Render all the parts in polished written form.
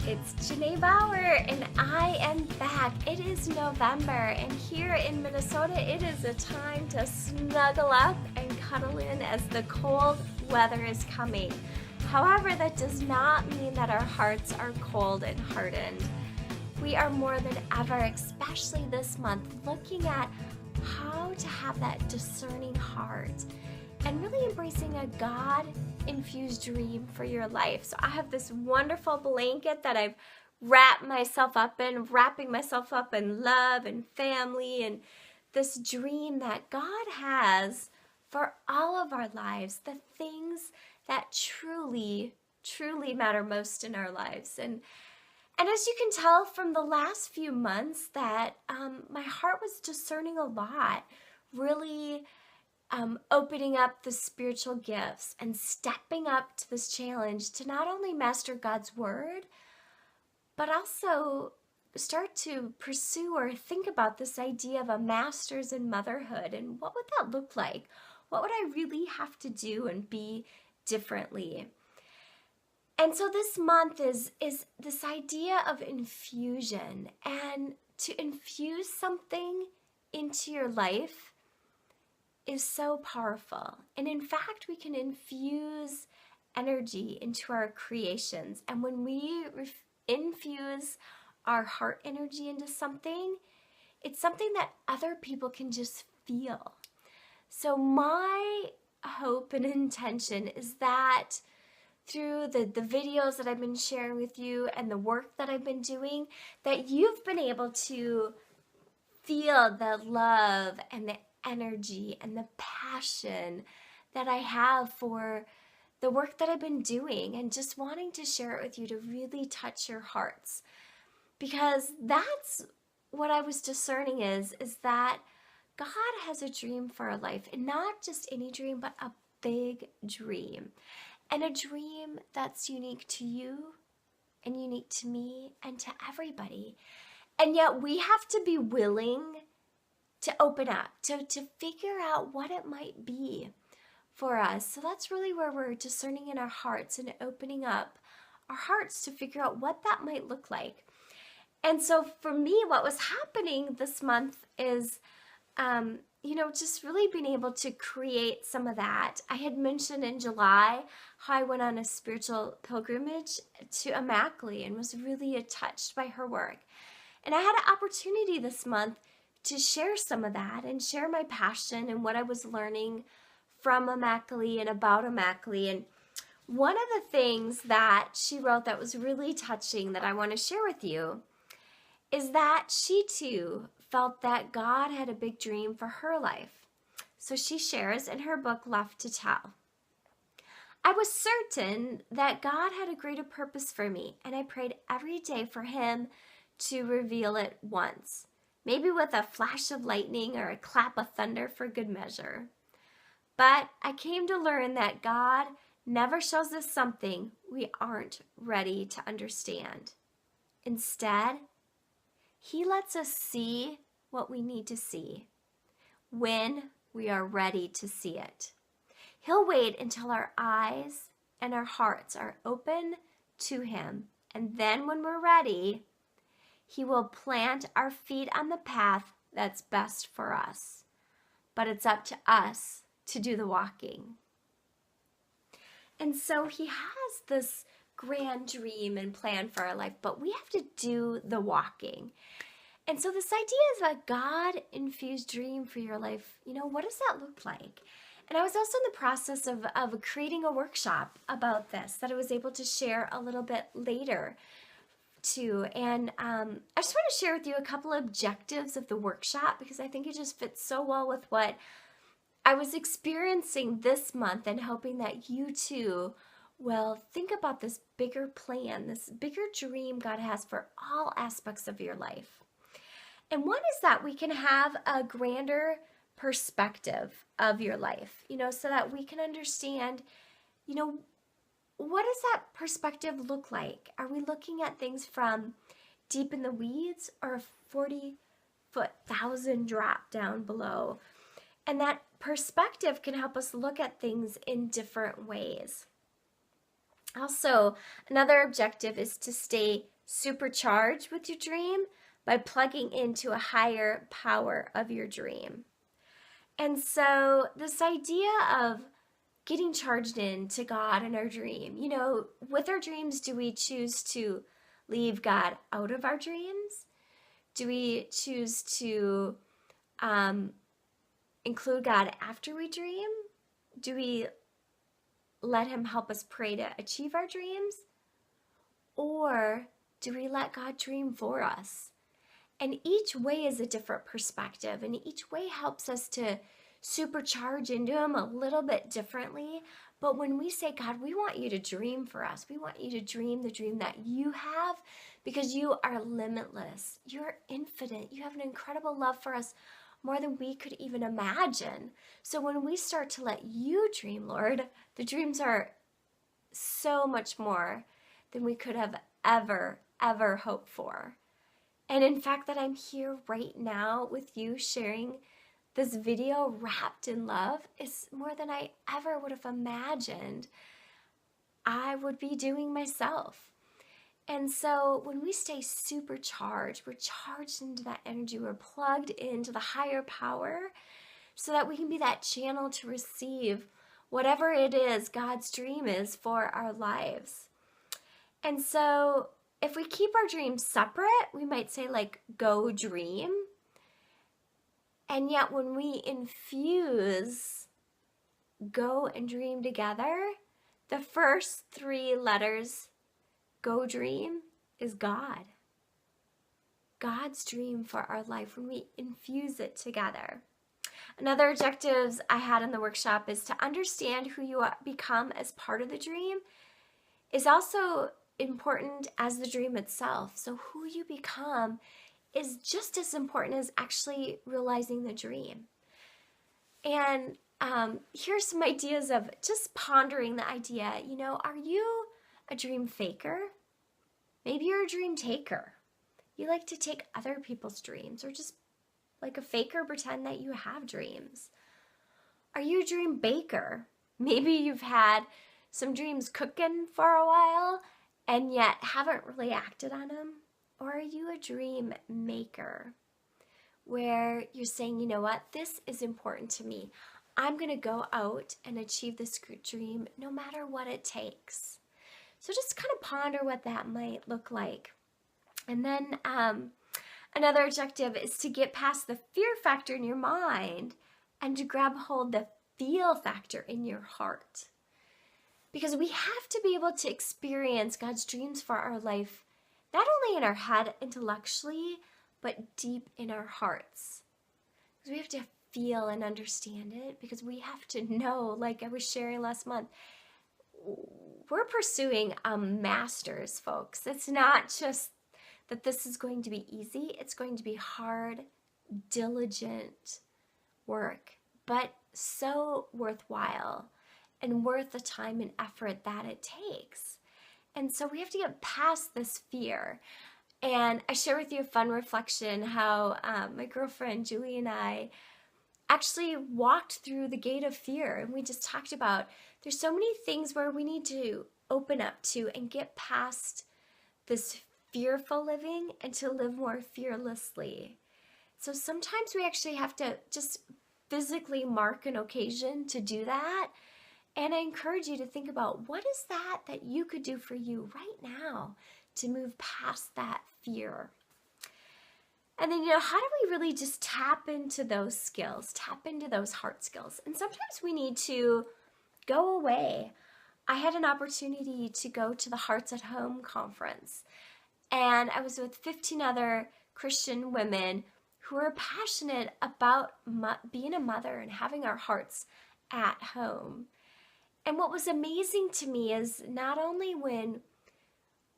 It's Janae Bauer and I am back. It is November and here in Minnesota it is a time to snuggle up and cuddle in as the cold weather is coming. However, that does not mean that our hearts are cold and hardened. We are more than ever, especially this month, looking at how to have that discerning heart and really embracing a God-infused dream for your life. So I have this wonderful blanket that I've wrapping myself up in love and family and this dream that God has for all of our lives, the things that truly, truly matter most in our lives. And as you can tell from the last few months that my heart was discerning a lot, really opening up the spiritual gifts and stepping up to this challenge to not only master God's word, but also start to pursue or think about this idea of a master's in motherhood and what would that look like? What would I really have to do and be differently? And so this month is this idea of infusion, and to infuse something into your life is so powerful. And in fact, we can infuse energy into our creations. And when we infuse our heart energy into something, it's something that other people can just feel. So my hope and intention is that through the videos that I've been sharing with you and the work that I've been doing, that you've been able to feel the love and the energy and the passion that I have for the work that I've been doing and just wanting to share it with you to really touch your hearts. Because that's what I was discerning is that God has a dream for our life, and not just any dream, but a big dream. And a dream that's unique to you and unique to me and to everybody. And yet we have to be willing to open up, to figure out what it might be for us. So that's really where we're discerning in our hearts and opening up our hearts to figure out what that might look like. And so for me, what was happening this month is just really being able to create some of that. I had mentioned in July how I went on a spiritual pilgrimage to Immaculate and was really touched by her work. And I had an opportunity this month to share some of that and share my passion and what I was learning from Immaculate and about Immaculate. And one of the things that she wrote that was really touching that I want to share with you is that she too felt that God had a big dream for her life. So she shares in her book, Left to Tell. I was certain that God had a greater purpose for me, and I prayed every day for him to reveal it once, maybe with a flash of lightning or a clap of thunder for good measure. But I came to learn that God never shows us something we aren't ready to understand. Instead, he lets us see what we need to see when we are ready to see it. He'll wait until our eyes and our hearts are open to him, and then when we're ready, he will plant our feet on the path that's best for us. But it's up to us to do the walking. And so he has this grand dream and plan for our life, but we have to do the walking. And so this idea is a God-infused dream for your life. What does that look like? And I was also in the process of creating a workshop about this that I was able to share a little bit later too. And I just want to share with you a couple of objectives of the workshop because I think it just fits so well with what I was experiencing this month, and hoping that you too will think about this bigger plan, this bigger dream God has for all aspects of your life. And one is that we can have a grander perspective of your life, so that we can understand, what does that perspective look like? Are we looking at things from deep in the weeds or a 40-foot thousand drop down below? And that perspective can help us look at things in different ways. Also, another objective is to stay supercharged with your dream by plugging into a higher power of your dream. And so this idea of getting charged in to God in our dream, you know, with our dreams, do we choose to leave God out of our dreams? Do we choose to include God after we dream? Do we let him help us pray to achieve our dreams? Or do we let God dream for us? And each way is a different perspective, and each way helps us to supercharge into him a little bit differently. But when we say, God, we want you to dream for us, we want you to dream the dream that you have, because you are limitless, you're infinite, you have an incredible love for us, more than we could even imagine. So when we start to let you dream, Lord, the dreams are so much more than we could have ever hoped for. And in fact, that I'm here right now with you sharing this video wrapped in love is more than I ever would have imagined I would be doing myself. And so when we stay supercharged, we're charged into that energy, we're plugged into the higher power so that we can be that channel to receive whatever it is God's dream is for our lives. And so if we keep our dreams separate, we might say like, go dream. And yet when we infuse go and dream together, the first 3 letters, go dream, is God. God's dream for our life when we infuse it together. Another objectives I had in the workshop is to understand who you become as part of the dream is also important as the dream itself. So who you become is just as important as actually realizing the dream. And here's some ideas of just pondering the idea, you know, are you a dream faker? Maybe you're a dream taker. You like to take other people's dreams, or just like a faker, pretend that you have dreams. Are you a dream baker? Maybe you've had some dreams cooking for a while and yet haven't really acted on them. Or are you a dream maker where you're saying, you know what, this is important to me. I'm going to go out and achieve this dream no matter what it takes. So just kind of ponder what that might look like. And then another objective is to get past the fear factor in your mind and to grab hold the feel factor in your heart. Because we have to be able to experience God's dreams for our life, not only in our head intellectually, but deep in our hearts. Because we have to feel and understand it, because we have to know, like I was sharing last month, we're pursuing a master's, folks. It's not just that this is going to be easy. It's going to be hard, diligent work, but so worthwhile and worth the time and effort that it takes. And so we have to get past this fear. And I share with you a fun reflection how my girlfriend Julie and I actually walked through the gate of fear, and we just talked about there's so many things where we need to open up to and get past this fearful living and to live more fearlessly. So sometimes we actually have to just physically mark an occasion to do that. And I encourage you to think about, what is that you could do for you right now to move past that fear? And then, you know, how do we really just tap into those skills, tap into those heart skills? And sometimes we need to go away. I had an opportunity to go to the Hearts at Home conference, and I was with 15 other Christian women who are passionate about being a mother and having our hearts at home. And what was amazing to me is not only when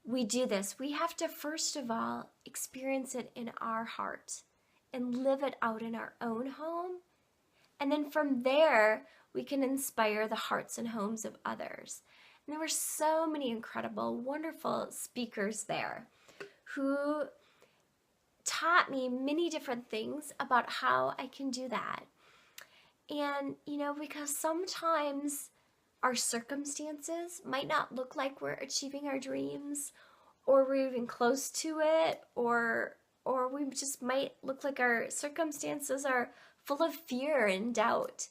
we do this, we have to first of all experience it in our heart and live it out in our own home. And then from there, we can inspire the hearts and homes of others. And there were so many incredible, wonderful speakers there who taught me many different things about how I can do that. And, you know, because sometimes our circumstances might not look like we're achieving our dreams, or we're even close to it, or we just might look like our circumstances are full of fear and doubt.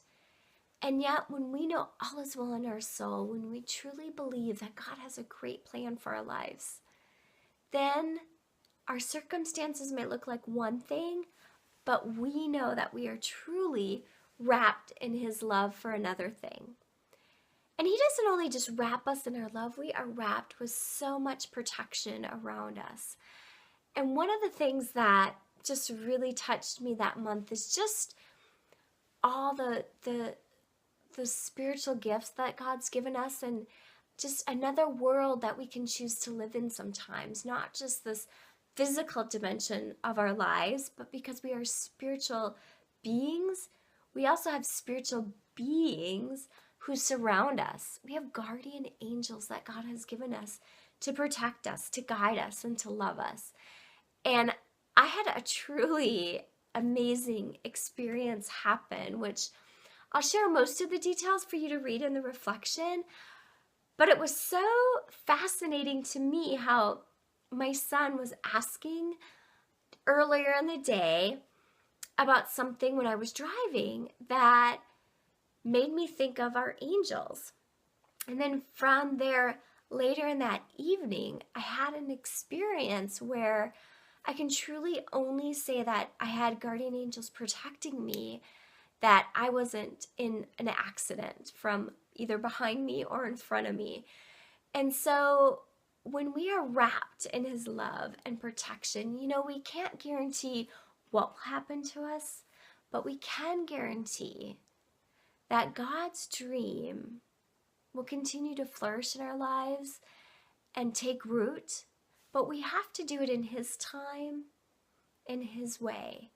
And yet, when we know all is well in our soul, when we truly believe that God has a great plan for our lives, then our circumstances may look like one thing, but we know that we are truly wrapped in His love for another thing. And He doesn't only just wrap us in our love, we are wrapped with so much protection around us. And one of the things that just really touched me that month is just all the spiritual gifts that God's given us, and just another world that we can choose to live in sometimes, not just this physical dimension of our lives, but because we are spiritual beings, we also have spiritual beings who surround us. We have guardian angels that God has given us to protect us, to guide us, and to love us. And I had a truly amazing experience happen, which I'll share most of the details for you to read in the reflection. But it was so fascinating to me how my son was asking earlier in the day about something when I was driving that made me think of our angels. And then from there, later in that evening, I had an experience where I can truly only say that I had guardian angels protecting me, that I wasn't in an accident from either behind me or in front of me. And so when we are wrapped in His love and protection, we can't guarantee what will happen to us, but we can guarantee that God's dream will continue to flourish in our lives and take root, but we have to do it in His time, in His way.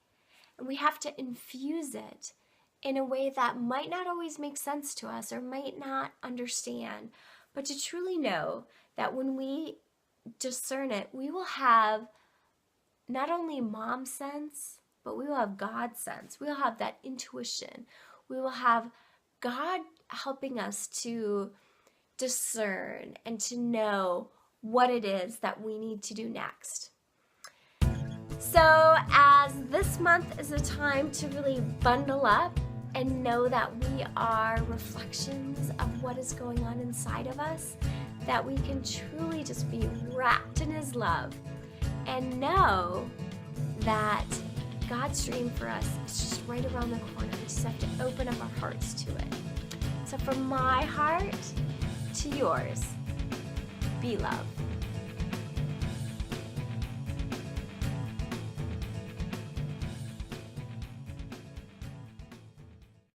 And we have to infuse it in a way that might not always make sense to us or might not understand, but to truly know that when we discern it, we will have not only mom sense, but we will have God sense. We will have that intuition. We will have God helping us to discern and to know what it is that we need to do next. So as this month is a time to really bundle up and know that we are reflections of what is going on inside of us, that we can truly just be wrapped in His love and know that God's dream for us is just right around the corner. We just have to open up our hearts to it. So from my heart to yours, be love.